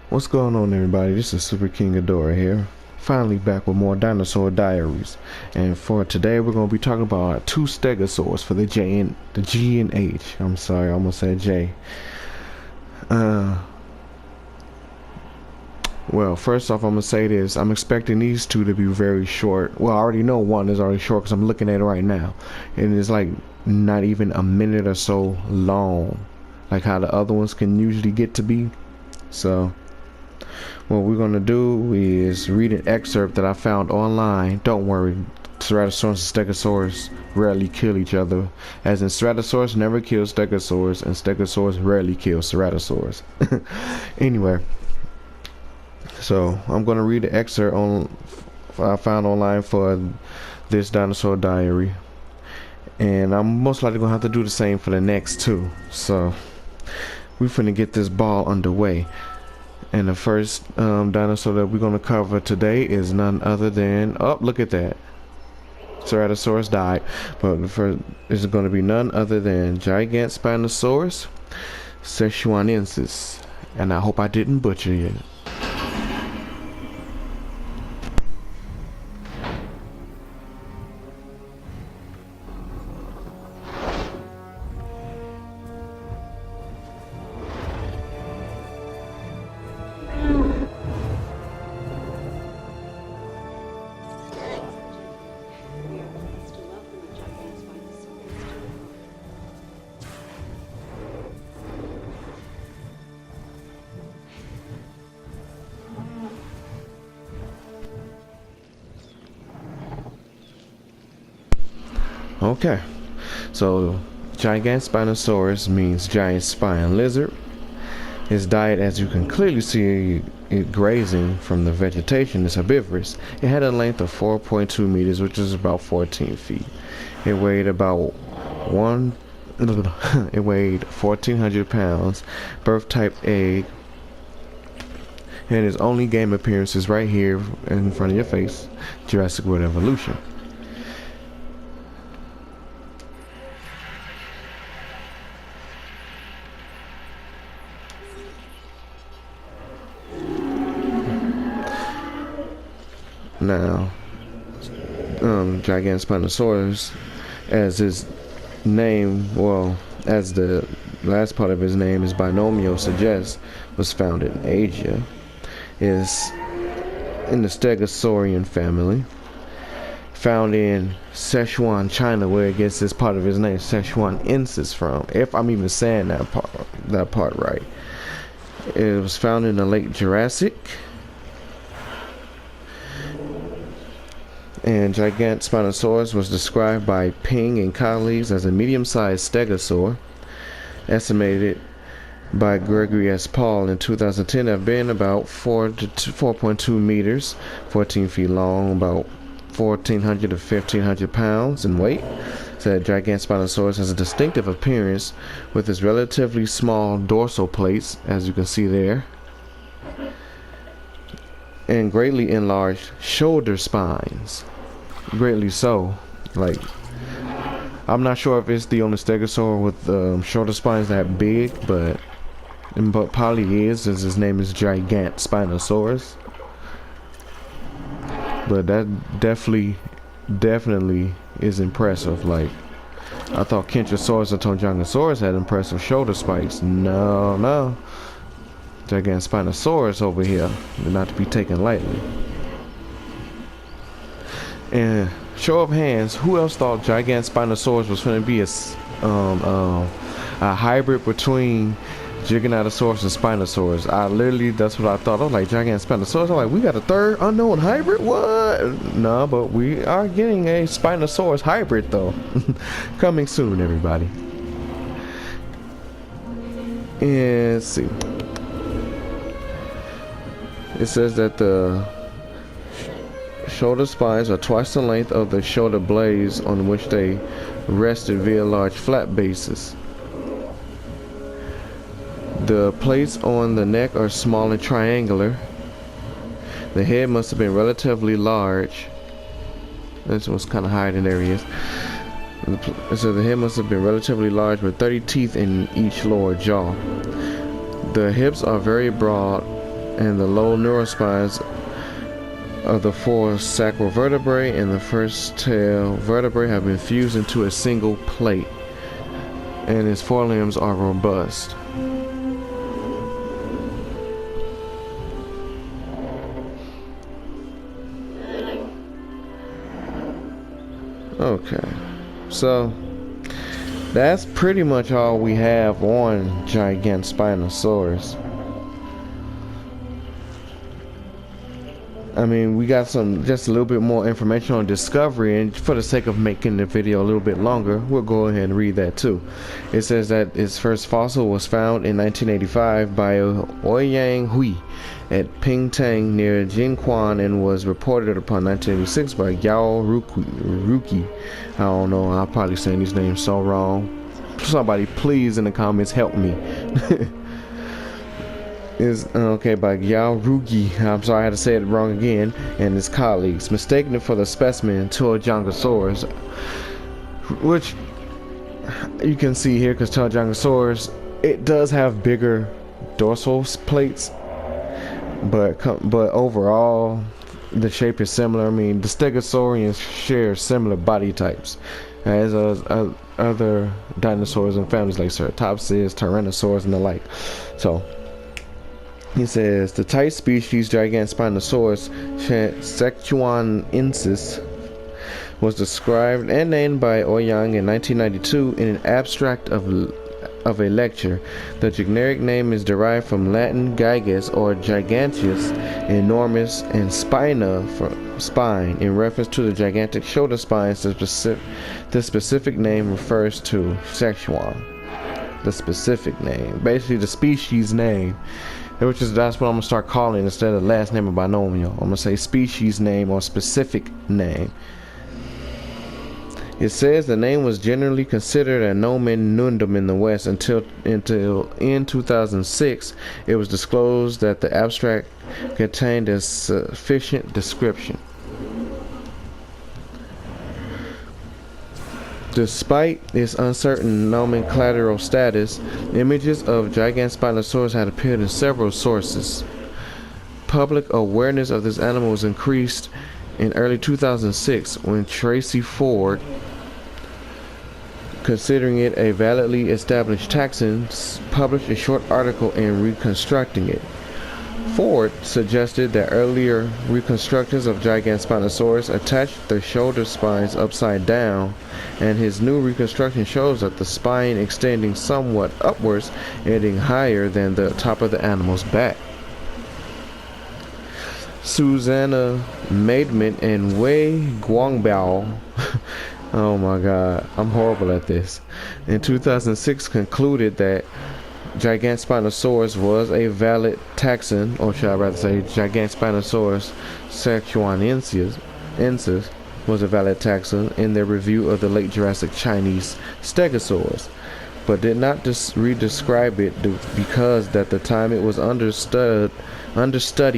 What's going on, everybody? This is Super King Ghidorah here. Finally back with more Dinosaur Diaries. And for today, we're going to be talking about our two stegosaurs for the G and H. I'm sorry, I almost said J. Well, first off, I'm going to say this. I'm expecting these two to be very short. Well, I already know one is already short because I'm looking at it right now. And it's like not even a minute or so long. Like how the other ones can usually get to be. So what we're going to do is read an excerpt that I found online. Don't worry, Ceratosaurus and Stegosaurus rarely kill each other. As in, Ceratosaurus never kills Stegosaurus, and Stegosaurus rarely kills Ceratosaurus. Anyway, so I'm going to read the excerpt I found online for this Dinosaur Diary. And I'm most likely going to have to do the same for the next two. So we're finna get this ball underway. And the first dinosaur that we're going to cover today is none other than... Oh, look at that. Ceratosaurus died. But the first is going to be none other than Gigantspinosaurus Sichuanensis. And I hope I didn't butcher it. Okay, so Gigantspinosaurus means giant spine lizard. His diet, as you can clearly see it grazing from the vegetation, is herbivorous. It had a length of 4.2 meters, which is about 14 feet. It weighed about it weighed 1,400 pounds, birth type egg, and his only game appearance is right here in front of your face, Jurassic World Evolution. Now, Gigantspinosaurus, as his name, well, as the last part of his name, his binomial suggests, was found in Asia, is in the Stegosaurian family, found in Sichuan, China, where it gets this part of his name, Sichuanensis, from. If I'm even saying that part right. It was found in the late Jurassic. And Gigantspinosaurus was described by Ping and colleagues as a medium-sized stegosaur, estimated by Gregory S. Paul in 2010 to have been about 4.2 meters, 14 feet long, about 1,400 to 1,500 pounds in weight. Said Gigantspinosaurus has a distinctive appearance with its relatively small dorsal plates, as you can see there, and greatly enlarged shoulder spines. Greatly so. Like, I'm not sure if it's the only stegosaur with shoulder spines that big, but probably is, as his name is Gigantspinosaurus. But that definitely is impressive. Like, I thought Kentrosaurus and Tonjangosaurus had impressive shoulder spikes. No. Gigantspinosaurus over here, not to be taken lightly. And show of hands, who else thought Gigantspinosaurus was going to be a hybrid between Giganotosaurus and Spinosaurus? That's what I thought. I was like, Gigantspinosaurus. I'm like, we got a third unknown hybrid? What? No, but we are getting a Spinosaurus hybrid though. Coming soon, everybody. And let's see. It says that the shoulder spines are twice the length of the shoulder blades on which they rested via large flat bases. The plates on the neck are small and triangular. The head must have been relatively large. This one's kind of hiding. There he is. So the head must have been relatively large with 30 teeth in each lower jaw. The hips are very broad and the low neurospines of the four sacral vertebrae and the first tail vertebrae have been fused into a single plate, and its forelimbs are robust. Okay, so that's pretty much all we have on Gigantspinosaurus. I mean, we got just a little bit more information on discovery, and for the sake of making the video a little bit longer, we'll go ahead and read that too. It says that its first fossil was found in 1985 by Ouyang Hui at Pingtang near Jinquan and was reported upon 1986 by Yao Ruki. I don't know, I'm probably saying these names so wrong. Somebody please in the comments help me. Is okay by Yao Rugi. I'm sorry I had to say it wrong again, and his colleagues mistaken it for the specimen Gigantspinosaurus, which you can see here because Gigantspinosaurus, it does have bigger dorsal plates, but overall the shape is similar. I mean, the Stegosaurians share similar body types as other dinosaurs and families like Ceratopsis, Tyrannosaurus, and the like. So he says the type species Gigantspinosaurus Sichuanensis was described and named by Ouyang in 1992 in an abstract of a lecture. The generic name is derived from Latin gigas or giganteus, enormous, and spina for spine, in reference to the gigantic shoulder spines. The specific name refers to Sichuan. The specific name, basically the species name. That's what I'm gonna start calling instead of last name or binomial. I'm gonna say species name or specific name. It says the name was generally considered a nomen nudum in the West until in 2006 it was disclosed that the abstract contained a sufficient description. Despite its uncertain nomenclatural status, images of Gigantspinosaurus had appeared in several sources. Public awareness of this animal was increased in early 2006 when Tracy Ford, considering it a validly established taxon, published a short article in Reconstructing It. Ford suggested that earlier reconstructions of Gigantspinosaurus attached the shoulder spines upside down, and his new reconstruction shows that the spine extending somewhat upwards, ending higher than the top of the animal's back. Susanna Maidment and Wei Guangbao oh my god, I'm horrible at this, in 2006 concluded that Gigantspinosaurus was a valid taxon, or should I rather say Gigantspinosaurus Sichuanensis was a valid taxon in their review of the late Jurassic Chinese Stegosaurus, but did not redescribe it because at the time it was under study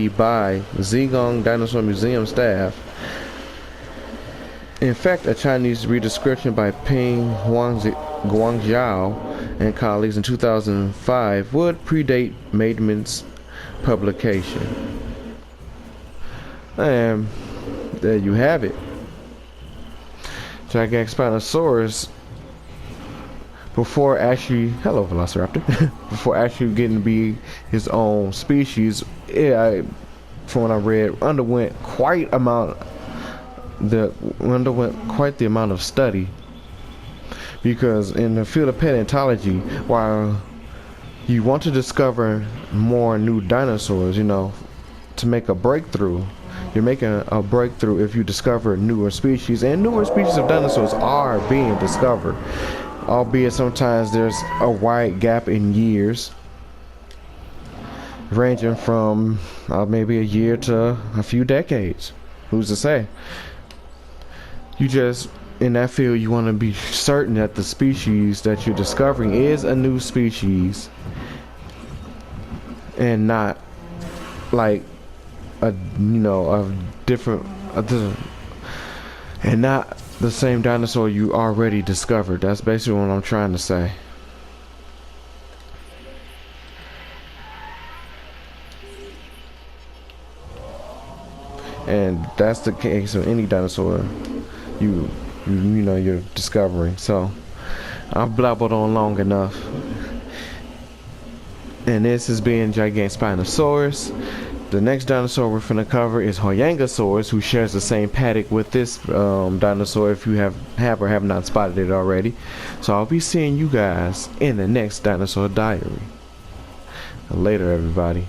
by Zhejiang Dinosaur Museum staff. In fact, a Chinese redescription by Ping Guangzhou and colleagues in 2005 would predate Maidment's publication. And there you have it. Gigantspinosaurus, before actually, hello Velociraptor, before actually getting to be his own species, from what I read, underwent quite the amount of study, because in the field of paleontology, while you want to discover more new dinosaurs, to make a breakthrough, you're making a breakthrough if you discover newer species, and newer species of dinosaurs are being discovered, albeit sometimes there's a wide gap in years, ranging from maybe a year to a few decades. Who's to say? In that field, you want to be certain that the species that you're discovering is a new species and not like and not the same dinosaur you already discovered. That's basically what I'm trying to say. and that's the case of any dinosaur you know you're discovering. So I've blabbered on long enough, and this has been Gigantspinosaurus. The next dinosaur we're finna cover is Hoyangosaurus, who shares the same paddock with this dinosaur if you have or have not spotted it already. So I'll be seeing you guys in the next Dinosaur Diary. Later, everybody.